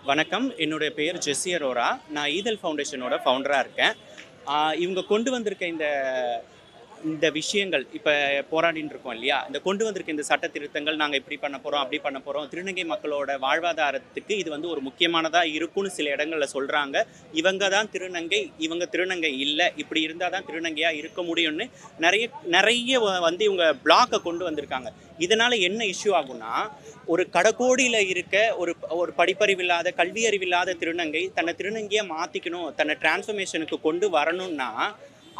வணக்கம். என்னுடைய பெயர் ஜெஸ்ஸி அரோரா. நான் ஈதல் ஃபவுண்டேஷனோட ஃபவுண்டரா இருக்கேன். இவங்க கொண்டு வந்திருக்க இந்த இந்த விஷயங்கள் இப்ப போராடின்னு இருக்கோம் இல்லையா? இந்த கொண்டு வந்திருக்க இந்த சட்ட திருத்தங்கள் நாங்க இப்படி பண்ண போறோம், அப்படி பண்ண போறோம். திருநங்கை மக்களோட வாழ்வாதாரத்துக்கு இது வந்து ஒரு முக்கியமானதா இருக்கும்னு சில இடங்கள்ல சொல்றாங்க. இவங்க தான் திருநங்கை, இவங்க திருநங்கை இல்ல. இப்படி இருந்தா தான் திருநங்கையா இருக்க முடியும்னு நெறைய நெறைய வந்து இவங்க பிளாக்க கொண்டு வந்திருக்காங்க. இதனால என்ன இஷ்யூ ஆகும்னா, ஒரு கடைக்கோடியில இருக்க ஒரு ஒரு படிப்பறிவில்லாத, கல்வி அறிவில்லாத திருநங்கை தன்னை திருநங்கையா மாத்திக்கணும், தன்னை டிரான்ஸ்ஃபர்மேஷனுக்கு கொண்டு வரணும்னா,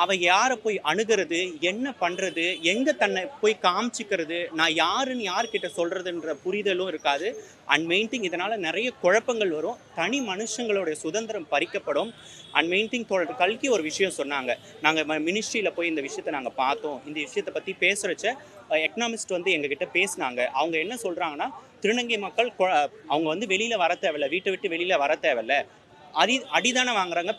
அவ யார போய் அணுகுறது, என்ன பண்றது, எங்க தன்னை போய் காமிச்சுக்கிறது, நான் யாருன்னு யார்கிட்ட சொல்றதுன்ற புரிதலும் இருக்காது. அண்ட் மெயின் திங் இதனால நெறைய குழப்பங்கள் வரும். தனி மனுஷங்களுடைய சுதந்திரம் பறிக்கப்படும். அண்ட் மெயின் திங் தோழர் கல்கி ஒரு விஷயம் சொன்னாங்க. நாங்க மினிஸ்ட்ரியில போய் இந்த விஷயத்த நாங்க பார்த்தோம். இந்த விஷயத்த பத்தி பேசுறச்ச எக்கனாமிஸ்ட் வந்து எங்ககிட்ட பேசினாங்க. அவங்க என்ன சொல்றாங்கன்னா, திருநங்கை மக்கள் அவங்க வந்து வெளியில வர தேவையில்ல. வீட்ட விட்டு வெளியில வர தேவையில்ல. அடிதானே வாங்குறாங்க.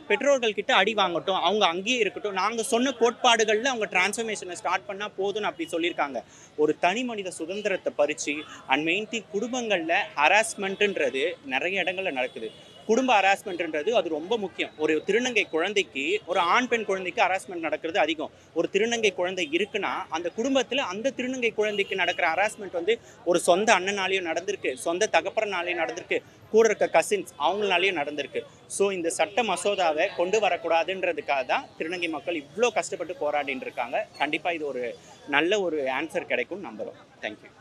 பெற்றோர்கள் கிட்ட அடி வாங்கட்டும், அவங்க அங்கேயே இருக்கட்டும். நாங்க சொன்ன கோட்பாடுகள்ல அவங்க டிரான்ஸ்ஃபர்மேஷனை ஸ்டார்ட் பண்ணா போதும்னு அப்படி சொல்லியிருக்காங்க. ஒரு தனி மனித சுதந்திரத்தை பறிச்சு அண்ட் மெயின் திங் குடும்பங்கள்ல ஹராஸ்மெண்ட்ன்றது நிறைய இடங்கள்ல நடக்குது. குடும்ப ஹராஸ்மெண்ட்ன்றது அது ரொம்ப முக்கியம். ஒரு திருநங்கை குழந்தைக்கு, ஒரு ஆண் பெண் குழந்தைக்கு ஹராஸ்மெண்ட் நடக்கிறது அதிகம். ஒரு திருநங்கை குழந்தை இருக்குன்னா அந்த குடும்பத்துல அந்த திருநங்கை குழந்தைக்கு நடக்கிற ஹராஸ்மெண்ட் வந்து ஒரு சொந்த அண்ணனாலையும் நடந்திருக்கு, சொந்த தகப்பனாலையும் நடந்திருக்கு, கூட இருக்க கசின்ஸ் அவங்களாலையும் நடந்திருக்கு. ஸோ இந்த சட்ட மசோதாவை கொண்டு வரக்கூடாதுன்றதுக்காக தான் திருநங்கை மக்கள் இவ்வளோ கஷ்டப்பட்டு போராடிட்டு இருக்காங்க. கண்டிப்பாக இது ஒரு நல்ல ஒரு ஆன்சர் கிடைக்கும்னு நம்புகிறோம். தேங்க்யூ.